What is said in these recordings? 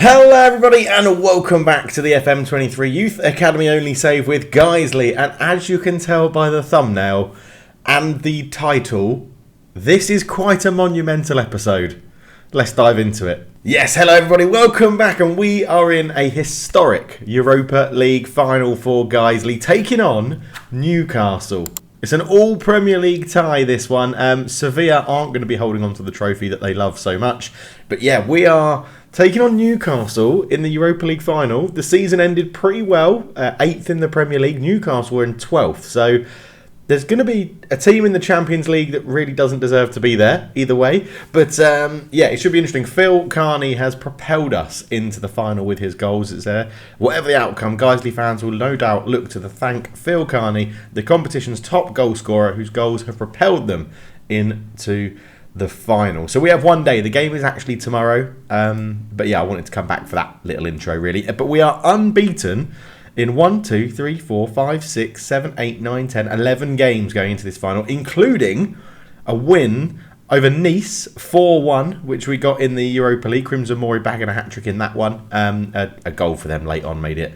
Hello everybody and welcome back to the FM23 Youth Academy Only Save with Guiseley, and as you can tell by the thumbnail and the title, this is quite a monumental episode. Let's dive into it. Yes, hello everybody, welcome back, and we are in a historic Europa League Final for Guiseley, taking on Newcastle. It's an all Premier League tie, this one. Sevilla aren't going to be holding on to the trophy that they love so much. But yeah, we are taking on Newcastle in the Europa League Final. The season ended pretty well. 8th in the Premier League. Newcastle were in 12th. So there's going to be a team in the Champions League that really doesn't deserve to be there, either way. But yeah, it should be interesting. Phil Carney has propelled us into the final with his goals. It's whatever the outcome, Guiseley fans will no doubt look to thank Phil Carney, the competition's top goal scorer, whose goals have propelled them into the final. So we have one day. The game is actually tomorrow. But yeah, I wanted to come back for that little intro, really. But we are unbeaten in 1, 2, 3, 4, 5, 6, 7, 8, 9, 10, 11 games going into this final, including a win over Nice 4-1, which we got in the Europa League. Crimson Mori bagging a hat-trick in that one. A goal for them late on made it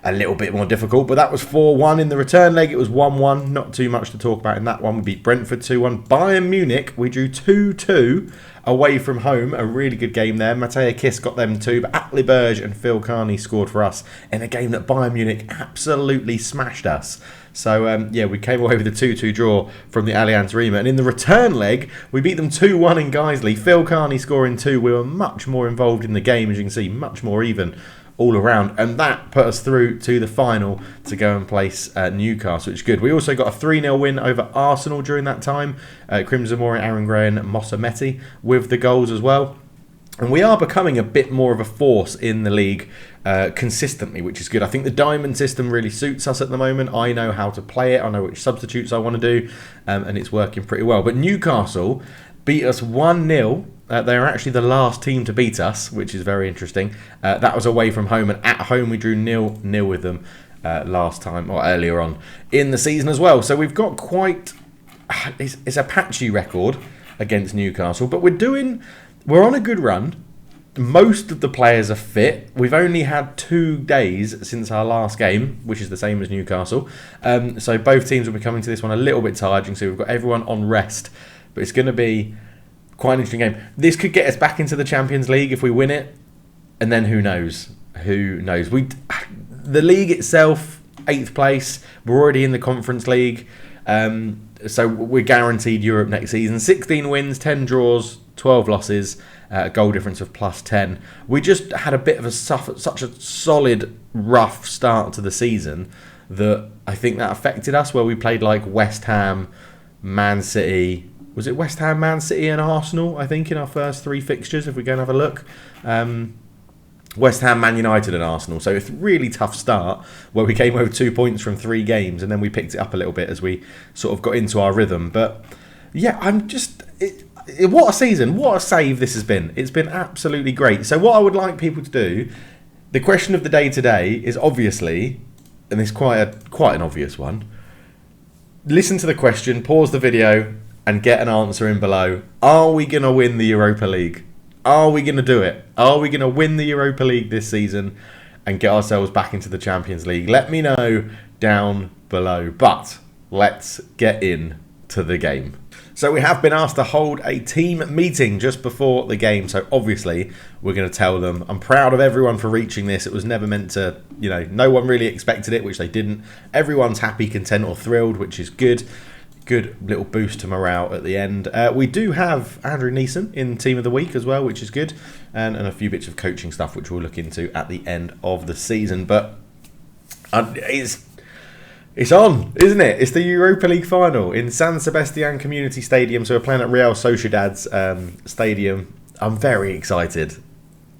a little bit more difficult, but that was 4-1. In the return leg, it was 1-1. Not too much to talk about in that one. We beat Brentford 2-1. Bayern Munich, we drew 2-2 away from home. A really good game there. Mateo Kiss got them too, but Atli Berge and Phil Carney scored for us in a game that Bayern Munich absolutely smashed us. So, yeah, we came away with a 2-2 draw from the Allianz Arena. And in the return leg, we beat them 2-1 in Guiseley. Phil Carney scoring 2. We were much more involved in the game, as you can see, much more even all around, and that put us through to the final to go and place Newcastle, which is good. We also got a 3-0 win over Arsenal during that time. Crimson Mori, Aaron Gray and Mossa Meti with the goals as well. And we are becoming a bit more of a force in the league consistently, which is good. I think the diamond system really suits us at the moment. I know how to play it. I know which substitutes I want to do, and it's working pretty well. But Newcastle beat us 1-0. They are actually the last team to beat us, which is very interesting. That was away from home, and at home we drew 0-0 with them last time, or earlier on in the season as well. So we've got quite... It's a patchy record against Newcastle, but we're on a good run. Most of the players are fit. We've only had 2 days since our last game, which is the same as Newcastle. So both teams will be coming to this one a little bit tired. You can see we've got everyone on rest, but it's going to be quite an interesting game. This could get us back into the Champions League if we win it, and then who knows? Who knows? The league itself, 8th place. We're already in the Conference League, so we're guaranteed Europe next season. 16 wins, 10 draws, 12 losses, a goal difference of +10. We just had a bit of such a solid, rough start to the season that I think that affected us, where we played like West Ham, Man City. Was it West Ham, Man City and Arsenal, I think, in our first 3 fixtures, if we go and have a look. West Ham, Man United and Arsenal. So it's a really tough start, where we came over 2 points from 3 games, and then we picked it up a little bit as we sort of got into our rhythm. But yeah, what a season, what a save this has been. It's been absolutely great. So what I would like people to do, the question of the day today is obviously, and it's quite an obvious one, listen to the question, pause the video, and get an answer in below. Are we going to win the Europa League? Are we going to do it? Are we going to win the Europa League this season and get ourselves back into the Champions League? Let me know down below. But let's get into the game. So we have been asked to hold a team meeting just before the game. So obviously we're going to tell them. I'm proud of everyone for reaching this. It was never meant to, no one really expected it, which they didn't. Everyone's happy, content or thrilled, which is good. Good little boost to morale at the end. We do have Andrew Neeson in Team of the Week as well, which is good. And a few bits of coaching stuff, which we'll look into at the end of the season. But it's on, isn't it? It's the Europa League Final in San Sebastian Community Stadium. So we're playing at Real Sociedad's stadium. I'm very excited.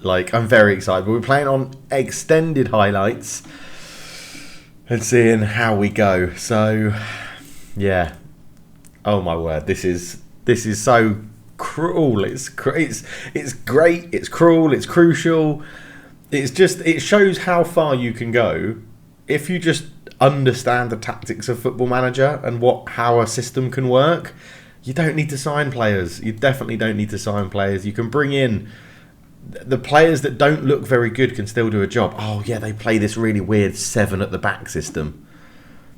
I'm very excited. But we're playing on extended highlights and seeing how we go. So, yeah. Oh my word, this is so cruel. It's great, it's cruel, it's crucial. It shows how far you can go if you just understand the tactics of Football Manager and how a system can work. You don't need to sign players. You definitely don't need to sign players. You can bring in the players that don't look very good can still do a job. Oh yeah, they play this really weird 7 at the back system,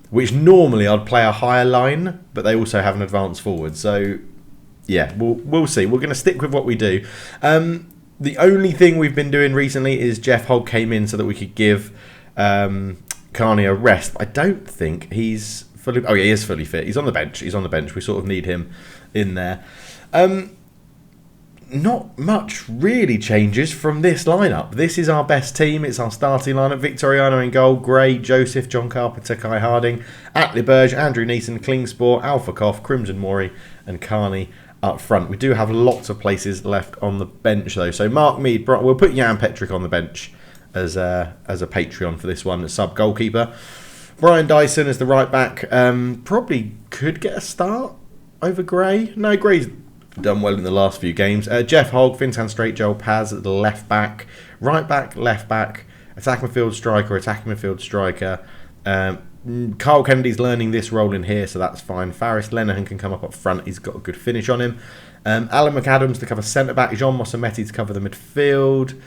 which normally I'd play a higher line, but they also have an advance forward. So yeah, we'll see. We're going to stick with what we do. The only thing we've been doing recently is Jeff Hogg came in so that we could give Carney a rest. I don't think he's fully... Oh yeah, he is fully fit. He's on the bench. We sort of need him in there. Not much really changes from this lineup. This is our best team. It's our starting lineup. Victoriano in goal, Gray, Joseph, John Carpenter, Kai Harding, Atlee Burge, Andrew Neeson, Klingspor, Alpha Koff, Crimson Mori and Carney up front. We do have lots of places left on the bench though. So Mark Mead, we'll put Jan Petrick on the bench as a Patreon for this one, as sub goalkeeper. Brian Dyson as the right back. Probably could get a start over Gray. No, Gray's done well in the last few games. Jeff Hogg, Fintan Straight, Joel Paz at the left back, left back, attacking midfield striker. Carl Kennedy's learning this role in here, so that's fine. Faris Lenihan can come up front. He's got a good finish on him. Alan McAdams to cover centre back. Jean Mossametti to cover the midfield.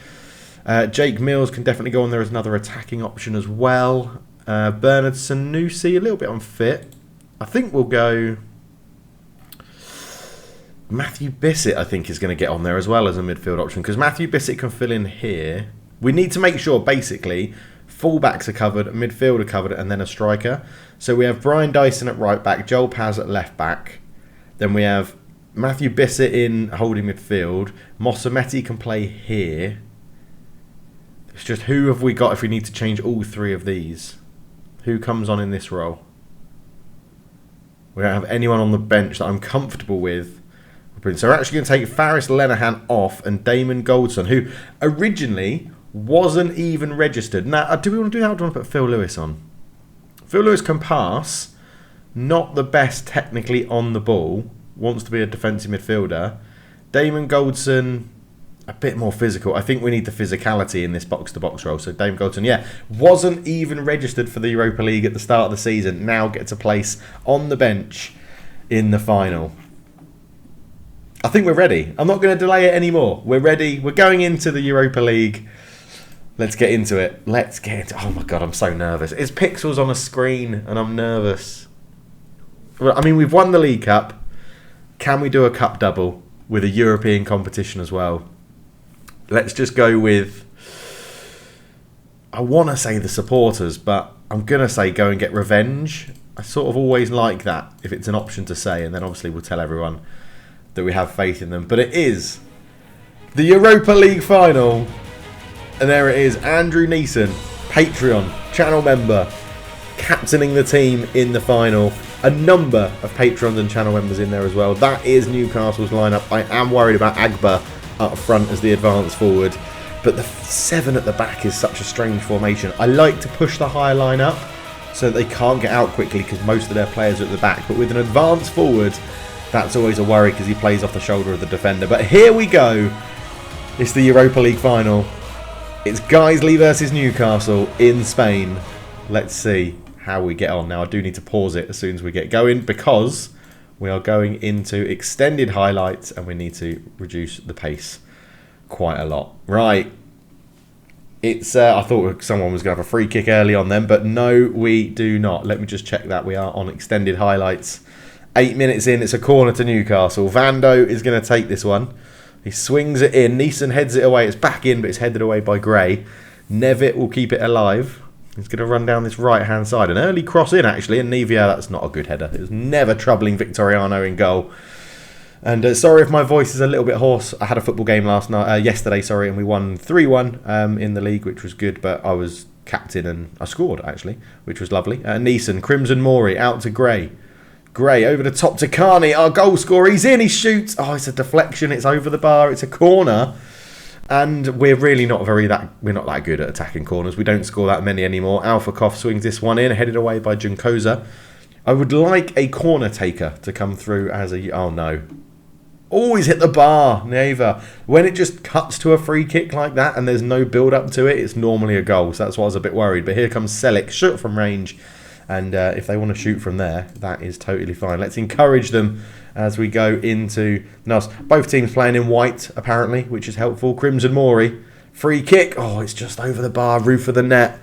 Jake Mills can definitely go on there as another attacking option as well. Bernard Sanusi, a little bit unfit. I think we'll go... Matthew Bissett, I think, is going to get on there as well as a midfield option, because Matthew Bissett can fill in here. We need to make sure, basically, fullbacks are covered, midfield are covered, and then a striker. So we have Brian Dyson at right back, Joel Paz at left back. Then we have Matthew Bissett in holding midfield. Mossametti can play here. It's just, who have we got if we need to change all 3 of these? Who comes on in this role? We don't have anyone on the bench that I'm comfortable with. So we're actually going to take Faris Lenihan off and Damon Goldson, who originally wasn't even registered. Now, do we want to do that, or do we want to put Phil Lewis on? Phil Lewis can pass, not the best technically on the ball, wants to be a defensive midfielder. Damon Goldson, a bit more physical. I think we need the physicality in this box-to-box role. So Damon Goldson, yeah, wasn't even registered for the Europa League at the start of the season, now gets a place on the bench in the final. I think we're ready. I'm not going to delay it anymore. We're ready. We're going into the Europa League. Let's get into it. Oh my God, I'm so nervous. It's pixels on a screen and I'm nervous. I mean, we've won the League Cup. Can we do a cup double with a European competition as well? Let's just go with... I want to say the supporters, but I'm going to say go and get revenge. I sort of always like that, if it's an option to say, and then obviously we'll tell everyone that we have faith in them. But it is the Europa League Final, and there it is. Andrew Neeson, Patreon channel member, captaining the team in the final. A number of Patrons and channel members in there as well. That is Newcastle's lineup. I am worried about Agba up front as the advance forward, but the 7 at the back is such a strange formation. I like to push the higher line up so that they can't get out quickly, because most of their players are at the back. But with an advance forward, that's always a worry, because he plays off the shoulder of the defender. But here we go. It's the Europa League Final. It's Guiseley versus Newcastle in Spain. Let's see how we get on. Now, I do need to pause it as soon as we get going, because we are going into extended highlights and we need to reduce the pace quite a lot. Right. It's. I thought someone was going to have a free kick early on then, but no, we do not. Let me just check that. We are on extended highlights. 8 minutes in, it's a corner to Newcastle. Vando is going to take this one. He swings it in. Neeson heads it away. It's back in, but it's headed away by Gray. Nevitt will keep it alive. He's going to run down this right-hand side. An early cross in, actually. And Nevia, that's not a good header. It was never troubling Victoriano in goal. And sorry if my voice is a little bit hoarse. I had a football game yesterday, and we won 3-1 in the league, which was good. But I was captain and I scored, actually, which was lovely. Neeson, Crimson Mori, out to Gray. Gray over the top to Carney, our goal scorer. He's in, he shoots. Oh, it's a deflection. It's over the bar. It's a corner. And we're really not we're not that good at attacking corners. We don't score that many anymore. Alpha Koff swings this one in, headed away by Junkosa. I would like a corner taker to come through as a... Oh, no. Always hit the bar, Neva. When it just cuts to a free kick like that and there's no build-up to it, it's normally a goal. So that's why I was a bit worried. But here comes Selic, shot from range. And if they want to shoot from there, that is totally fine. Let's encourage them as we go into NUS. Both teams playing in white, apparently, which is helpful. Crimson Mori, free kick. Oh, it's just over the bar, roof of the net.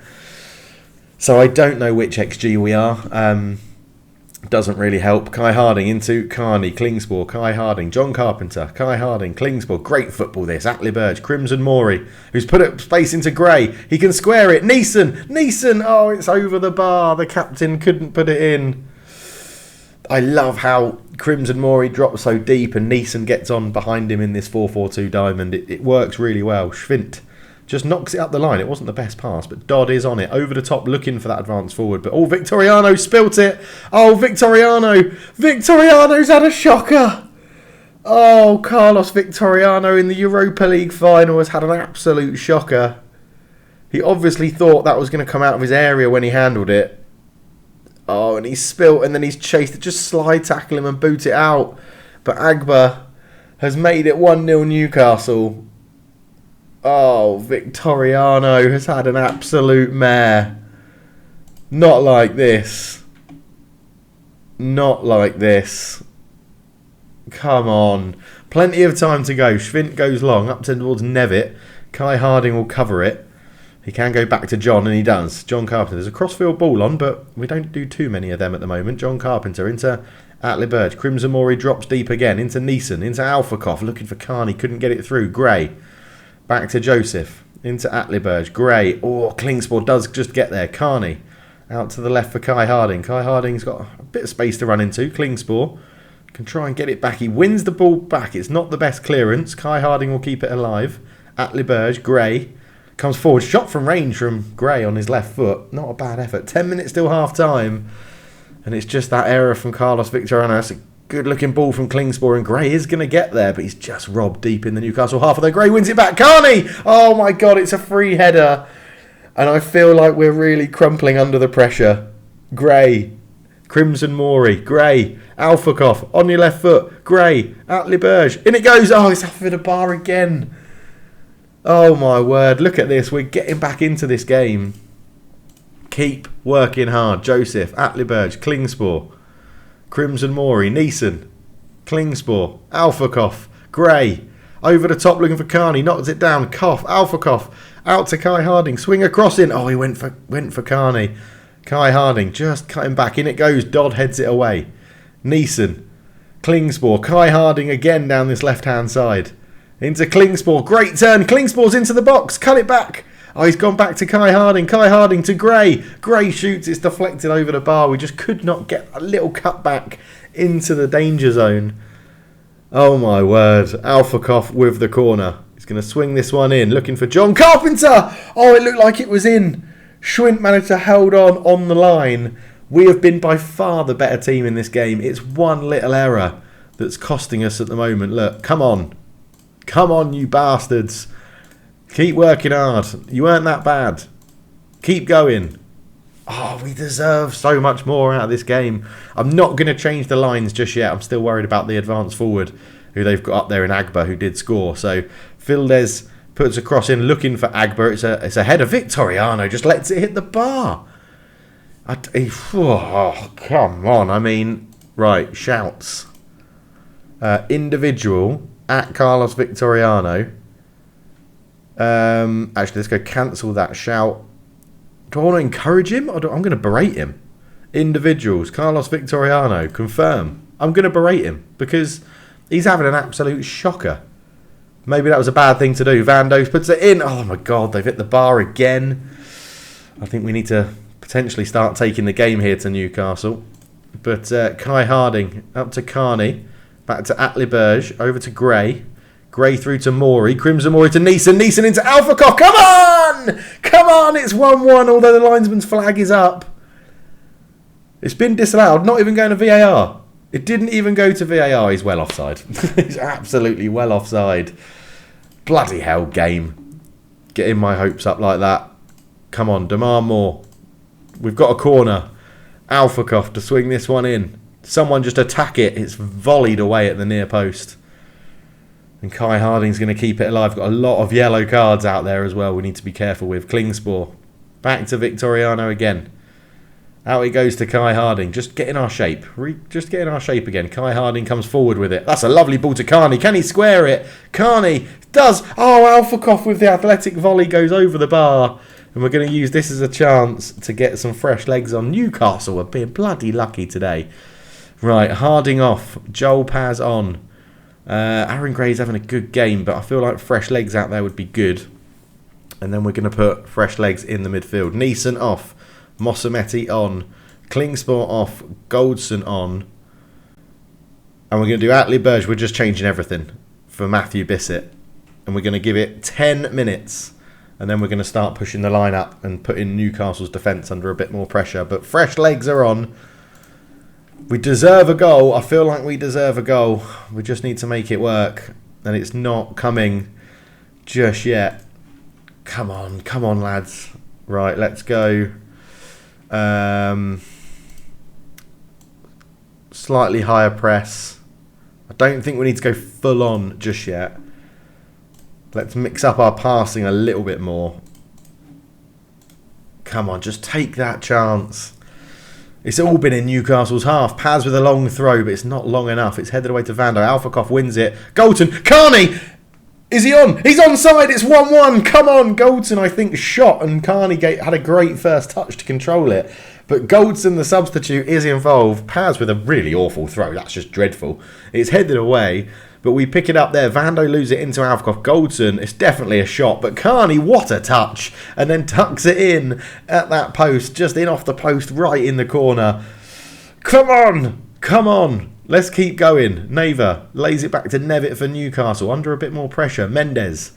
So I don't know which XG we are. Doesn't really help. Kai Harding into Carney, Klingspor, Kai Harding, John Carpenter, Kai Harding, Klingspor. Great football this. Atlee Burge, Crimson Mori, who's put up space into Gray. He can square it. Neeson. Oh, it's over the bar. The captain couldn't put it in. I love how Crimson Mori drops so deep and Neeson gets on behind him in this 4-4-2 diamond. It works really well. Schwint just knocks it up the line. It wasn't the best pass, but Dodd is on it. Over the top, looking for that advance forward. But, Victoriano spilt it. Victoriano's had a shocker. Oh, Carlos Victoriano in the Europa League Final has had an absolute shocker. He obviously thought that was going to come out of his area when he handled it. Oh, and he's spilt, and then he's chased it. Just slide tackle him and boot it out. But Agba has made it 1-0 Newcastle. Oh, Victoriano has had an absolute mare. Not like this. Not like this. Come on. Plenty of time to go. Schwint goes long, up towards Nevitt. Kai Harding will cover it. He can go back to John, and he does. John Carpenter. There's a crossfield ball on, but we don't do too many of them at the moment. John Carpenter into Atlee Burge. Crimson Mori drops deep again. Into Neeson. Into Alphakoff. Looking for Carney. Couldn't get it through. Gray. Back to Joseph. Into Atlee Burge. Gray. Oh, Klingspor does just get there. Carney. Out to the left for Kai Harding. Kai Harding's got a bit of space to run into. Klingspor can try and get it back. He wins the ball back. It's not the best clearance. Kai Harding will keep it alive. Atlee Burge. Gray. Comes forward, shot from range from Gray on his left foot. Not a bad effort. 10 minutes till half time. And it's just that error from Carlos Victoriano. That's a good looking ball from Klingspor, and Gray is going to get there, but he's just robbed deep in the Newcastle half. Although Gray wins it back. Carney! Oh my God, it's a free header. And I feel like we're really crumpling under the pressure. Gray. Crimson Mori. Gray. Alphakoff on your left foot. Gray. Atlee Burge. In it goes. Oh, it's off of the bar again. Oh my word, look at this. We're getting back into this game. Keep working hard. Joseph, Atlee Burge, Klingspor, Crimson Mori, Neeson, Klingspor, Alphakoff, Gray. Over the top looking for Carney, knocks it down. Alphakoff, out to Kai Harding, swing across in. Oh, he went for Carney. Kai Harding just cutting back. In it goes. Dodd heads it away. Neeson, Klingspor, Kai Harding again down this left-hand side. Into Klingspor. Great turn. Klingspor's into the box. Cut it back. Oh, he's gone back to Kai Harding. Kai Harding to Gray. Gray shoots. It's deflected over the bar. We just could not get a little cut back into the danger zone. Oh, my word. Alphakoff with the corner. He's going to swing this one in. Looking for John Carpenter. Oh, it looked like it was in. Schwint managed to hold on the line. We have been by far the better team in this game. It's one little error that's costing us at the moment. Look, come on. Come on, you bastards. Keep working hard. You weren't that bad. Keep going. Oh, we deserve so much more out of this game. I'm not going to change the lines just yet. I'm still worried about the advance forward who they've got up there in Agba, who did score. So, Fildes puts a cross in looking for Agba. It's a header. Victoriano just lets it hit the bar. Oh, come on. I mean, right, shouts. Individual at Carlos Victoriano. Actually, let's go cancel that shout. Do I want to encourage him? Or I'm going to berate him. Individuals. Carlos Victoriano. Confirm. I'm going to berate him because he's having an absolute shocker. Maybe that was a bad thing to do. Van Doos puts it in. Oh my God, they've hit the bar again. I think we need to potentially start taking the game here to Newcastle. But Kai Harding up to Carney. Back to Atlee Burge, over to Gray. Gray through to Mori. Crimson Mori to Neeson. Neeson into Alphakoff. Come on! Come on! It's 1-1, although the linesman's flag is up. It's been disallowed, not even going to VAR. It didn't even go to VAR. He's well offside. He's absolutely well offside. Bloody hell, game. Getting my hopes up like that. Come on, demand more. We've got a corner. Alphakoff to swing this one in. Someone just attack it. It's volleyed away at the near post. And Kai Harding's going to keep it alive. Got a lot of yellow cards out there as well we need to be careful with. Klingspor. Back to Victoriano again. Out he goes to Kai Harding. Just get in our shape. Just get in our shape again. Kai Harding comes forward with it. That's a lovely ball to Carney. Can he square it? Carney does. Oh, Alphakoff with the athletic volley goes over the bar. And we're going to use this as a chance to get some fresh legs on. Newcastle are being bloody lucky today. Right, Harding off. Joel Paz on. Aaron Gray's having a good game, but I feel like fresh legs out there would be good. And then we're going to put fresh legs in the midfield. Neeson off. Mossametti on. Klingspor off. Goldson on. And we're going to do Atlee Burge. We're just changing everything for Matthew Bissett. And we're going to give it 10 minutes. And then we're going to start pushing the line up and putting Newcastle's defence under a bit more pressure. But fresh legs are on. We deserve a goal. I feel like we deserve a goal. We just need to make it work. And it's not coming just yet. Come on, lads. Right, let's go. Slightly higher press. I don't think we need to go full on just yet. Let's mix up our passing a little bit more. Come on, just take that chance. It's all been in Newcastle's half. Paz with a long throw, but it's not long enough. It's headed away to Vando. Alphakoff wins it. Goldson. Carney! Is he on? He's onside. It's 1-1. Come on. Goldson, I think, shot. And Carney had a great first touch to control it. But Goldson, the substitute, is involved. Paz with a really awful throw. That's just dreadful. It's headed away. But we pick it up there. Vando loses it into Alphakoff. Goldson, it's definitely a shot. But Carney, what a touch. And then tucks it in at that post. Just in off the post, right in the corner. Come on. Come on. Let's keep going. Neva lays it back to Nevitt for Newcastle. Under a bit more pressure. Mendes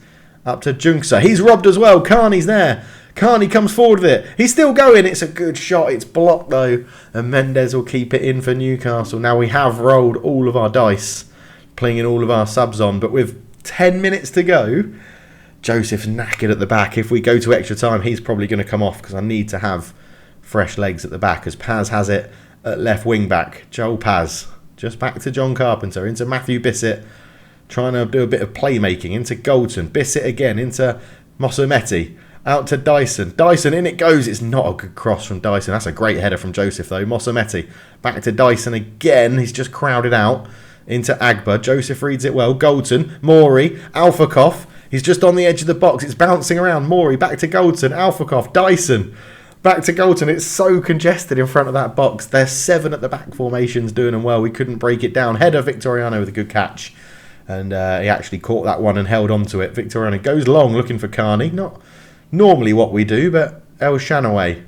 up to Junksa. He's robbed as well. Carney's there. Carney comes forward with it. He's still going. It's a good shot. It's blocked though. And Mendes will keep it in for Newcastle. Now we have rolled all of our dice. Playing all of our subs on. But with 10 minutes to go, Joseph's knackered at the back. If we go to extra time, he's probably going to come off because I need to have fresh legs at the back as Paz has it at left wing back. Joel Paz. Just back to John Carpenter, into Matthew Bissett, trying to do a bit of playmaking, into Goldson, Bissett again, into Mossametti, out to Dyson. Dyson, in it goes. It's not a good cross from Dyson. That's a great header from Joseph, though. Mossametti, back to Dyson again. He's just crowded out into Agba. Joseph reads it well. Goldson, Maury, Alphakoff. He's just on the edge of the box. It's bouncing around. Maury, back to Goldson, Alphakoff, Dyson. Back to Goldson. It's so congested in front of that box. There's 7 at the back formations doing them well. We couldn't break it down. Header Victoriano with a good catch. And he actually caught that one and held on to it. Victoriano goes long looking for Carney. Not normally what we do, but El Shanaway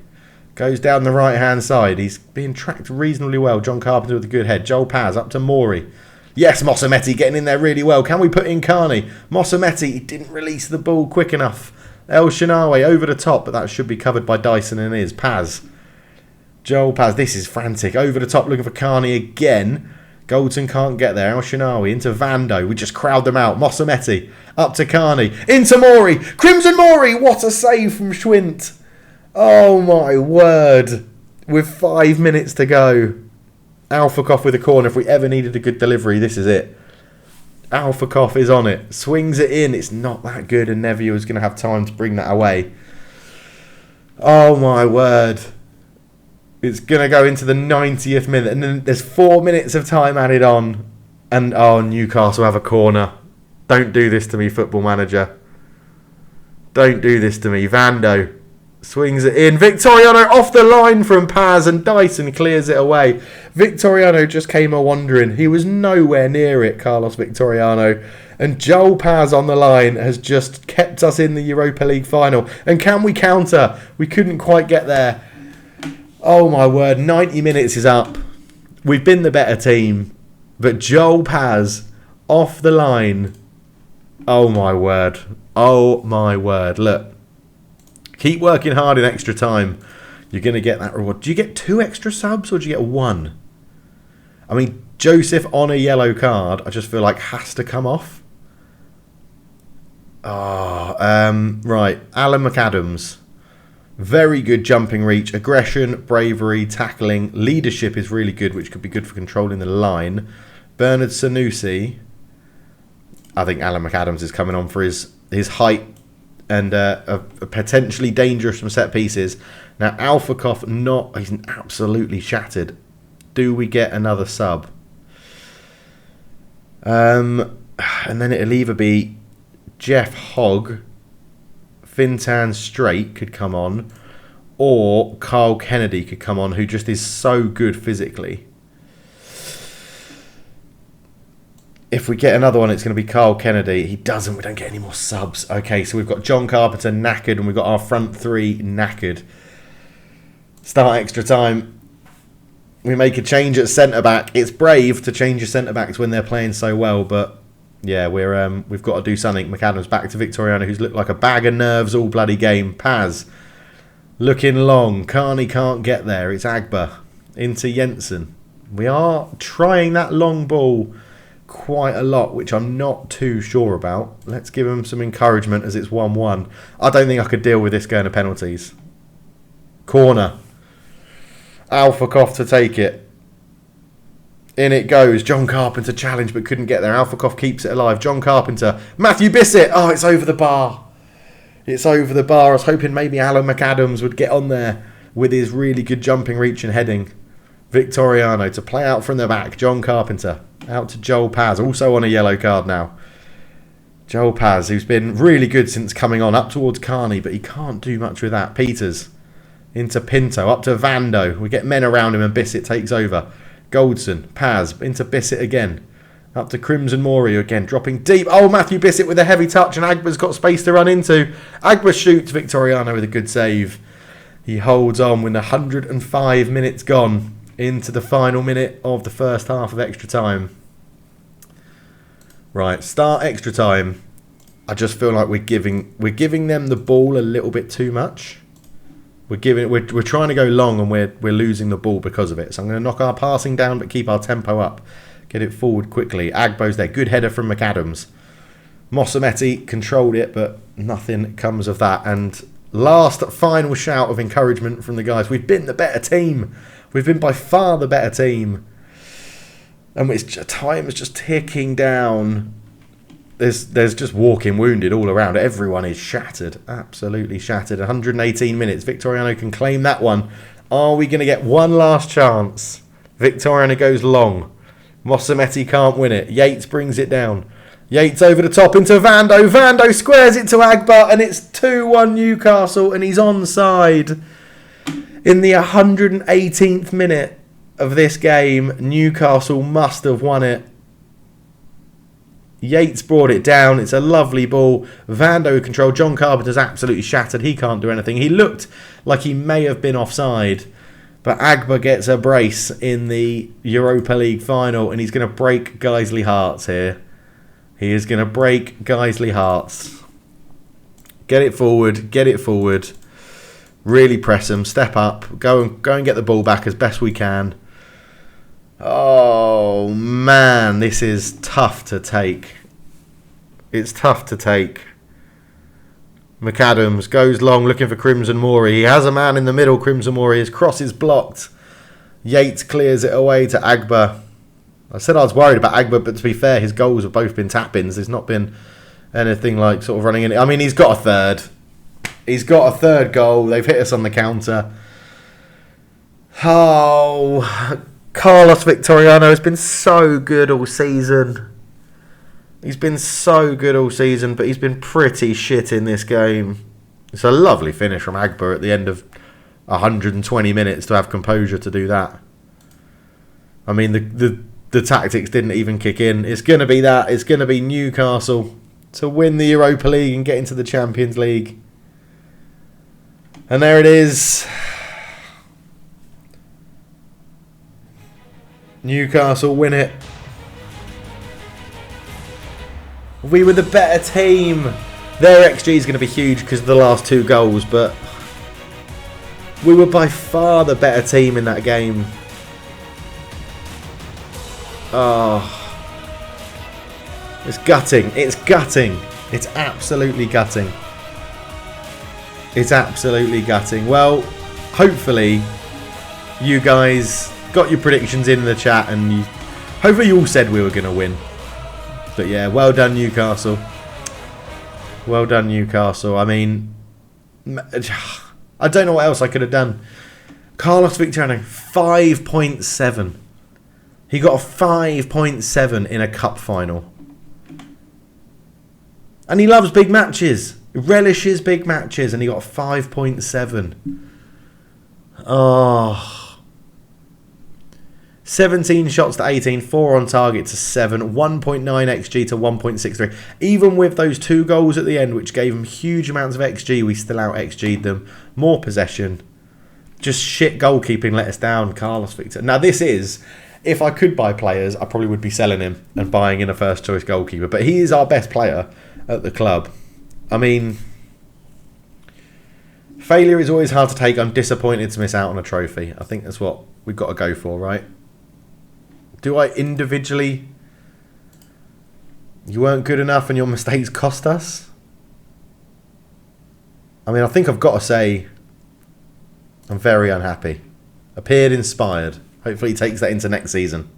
goes down the right-hand side. He's being tracked reasonably well. John Carpenter with a good head. Joel Paz up to Maury. Yes, Mossametti getting in there really well. Can we put in Carney? Mossametti, he didn't release the ball quick enough. El Shinawi over the top, but that should be covered by Dyson and is. Paz. Joel Paz, this is frantic. Over the top looking for Carney again. Goldson can't get there. El Shinawi into Vando. We just crowd them out. Mossametti up to Carney. Into Maury. Crimson Maury. What a save from Schwint. Oh my word. With 5 minutes to go. Alphakoff with a corner. If we ever needed a good delivery, this is it. Alphakoff is on it. Swings it in. It's not that good. And Neville is going to have time to bring that away. Oh my word. It's going to go into the 90th minute. And then there's 4 minutes of time added on. And Newcastle have a corner. Don't do this to me, Football Manager. Don't do this to me. Vando swings it in. Victoriano off the line from Paz and Dyson clears it away. Victoriano just came a-wandering. He was nowhere near it, Carlos Victoriano. And Joel Paz on the line has just kept us in the Europa League Final. And can we counter? We couldn't quite get there. Oh my word, 90 minutes is up. We've been the better team. But Joel Paz off the line. Oh my word. Oh my word. Look. Keep working hard in extra time. You're going to get that reward. Do you get 2 extra subs or do you get 1? I mean, Joseph on a yellow card, I just feel like has to come off. Right. Alan McAdams. Very good jumping reach. Aggression, bravery, tackling. Leadership is really good, which could be good for controlling the line. Bernard Sanusi. I think Alan McAdams is coming on for his height are potentially dangerous from set pieces. Now, Alphakoff he's absolutely shattered. Do we get another sub? And then it'll either be Jeff Hogg, Fintan Straight could come on, or Carl Kennedy could come on, who just is so good physically. If we get another one, it's going to be Carl Kennedy. We don't get any more subs. Okay, so we've got John Carpenter knackered, and we've got our front three knackered. Start extra time. We make a change at centre-back. It's brave to change your centre-backs when they're playing so well, but yeah, we've got to do something. McAdams back to Victoriano, who's looked like a bag of nerves all bloody game. Paz looking long. Carney can't get there. It's Agba into Jensen. We are trying that long ball quite a lot, which I'm not too sure about. Let's give him some encouragement as it's 1-1. I don't think I could deal with this going to penalties. Corner. Alphakoff to take it. In it goes. John Carpenter challenged but couldn't get there. Alphakoff keeps it alive. John Carpenter. Matthew Bissett. Oh, it's over the bar. It's over the bar. I was hoping maybe Alan McAdams would get on there with his really good jumping, reach and heading. Victoriano to play out from the back. John Carpenter. Out to Joel Paz. Also on a yellow card now. Joel Paz, who's been really good since coming on. Up towards Carney, but he can't do much with that. Peters. Into Pinto. Up to Vando. We get men around him and Bissett takes over. Goldson. Paz. Into Bissett again. Up to Crimson Mori again. Dropping deep. Oh, Matthew Bissett with a heavy touch. And Agba's got space to run into. Agba shoots. Victoriano with a good save. He holds on with 105 minutes gone into the final minute of the first half of extra time. Right, start extra time. I just feel like we're giving them the ball a little bit too much. We're trying to go long and we're losing the ball because of it. So I'm going to knock our passing down but keep our tempo up. Get it forward quickly. Agbo's there. Good header from McAdams. Mossametti controlled it, but nothing comes of that. And last final shout of encouragement from the guys. We've been the better team. We've been by far the better team. And time is just ticking down. There's just walking wounded all around. Everyone is shattered. Absolutely shattered. 118 minutes. Victoriano can claim that one. Are we going to get one last chance? Victoriano goes long. Mossametti can't win it. Yates brings it down. Yates over the top into Vando. Vando squares it to Agba. And it's 2-1 Newcastle. And he's onside. In the 118th minute of this game, Newcastle must have won it. Yates brought it down. It's a lovely ball. Vando controlled. John Carpenter's absolutely shattered. He can't do anything. He looked like he may have been offside. But Agba gets a brace in the Europa League Final. And he's going to break Guiseley hearts here. He is going to break Guiseley hearts. Get it forward. Get it forward. Really press them, step up, go and get the ball back as best we can. Oh man, this is tough to take. It's tough to take. McAdams goes long looking for Crimson Mori. He has a man in the middle, Crimson Mori. His cross is blocked. Yates clears it away to Agba. I said I was worried about Agba, but to be fair, his goals have both been tap-ins. There's not been anything like sort of running in. I mean, he's got a third. He's got a third goal. They've hit us on the counter. Oh, Carlos Victoriano has been so good all season. He's been so good all season, but he's been pretty shit in this game. It's a lovely finish from Agba at the end of 120 minutes to have composure to do that. I mean, the tactics didn't even kick in. It's going to be that. It's going to be Newcastle to win the Europa League and get into the Champions League. And there it is. Newcastle win it. We were the better team. Their XG is going to be huge because of the last two goals, but we were by far the better team in that game. Oh. It's gutting. It's gutting. It's absolutely gutting. It's absolutely gutting. Well, hopefully you guys got your predictions in the chat and hopefully you all said we were going to win. But yeah, well done Newcastle. Well done, Newcastle. I mean, I don't know what else I could have done. Carlos Victoriano, 5.7. He got a 5.7 in a cup final. And he loves big matches. He relishes big matches. And he got a 5.7. Oh. 17 shots to 18, 4 on target to 7, 1.9 XG to 1.63. Even with those 2 goals at the end, which gave them huge amounts of XG, we still out XG'd them. More possession. Just shit goalkeeping let us down, Carlos Victor. Now this is, if I could buy players, I probably would be selling him and buying in a first choice goalkeeper. But he is our best player at the club. I mean, failure is always hard to take. I'm disappointed to miss out on a trophy. I think that's what we've got to go for, right? Do I individually... You weren't good enough and your mistakes cost us? I mean, I think I've got to say I'm very unhappy. Appeared inspired. Hopefully he takes that into next season.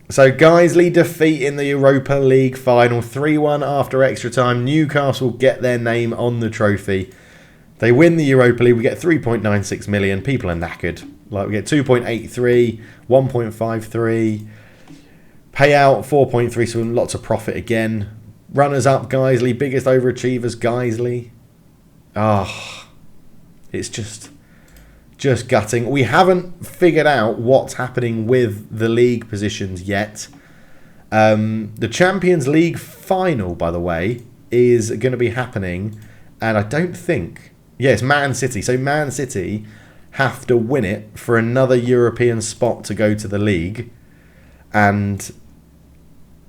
So Guiseley defeat in the Europa League Final. 3-1 after extra time. Newcastle get their name on the trophy. They win the Europa League. We get 3.96 million. People are knackered. Like we get 2.83, 1.53. Payout 4.3, so lots of profit again. Runners up Guiseley. Biggest overachievers Guiseley. It's just gutting. We haven't figured out what's happening with the league positions yet. The Champions League final, by the way, is going to be happening. And I don't think... Yeah, it's Man City. So Man City have to win it for another European spot to go to the league. And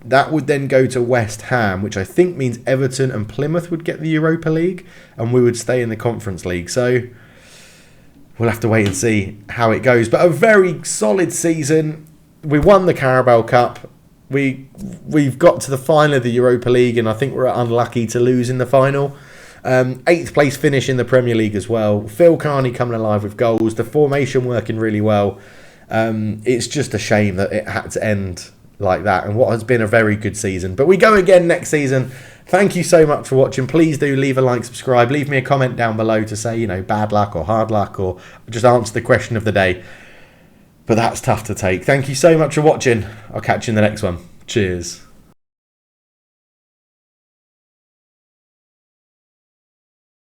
that would then go to West Ham, which I think means Everton and Plymouth would get the Europa League. And we would stay in the Conference League. So we'll have to wait and see how it goes. But a very solid season. We won the Carabao Cup. We've got to the final of the Europa League, and I think we're unlucky to lose in the final. 8th place finish in the Premier League as well. Phil Carney coming alive with goals. The formation working really well. It's just a shame that it had to end like that, and what has been a very good season. But we go again next season. Thank you so much for watching. Please do leave a like, subscribe, leave me a comment down below to say, bad luck or hard luck, or just answer the question of the day. But that's tough to take. Thank you so much for watching. I'll catch you in the next one. Cheers.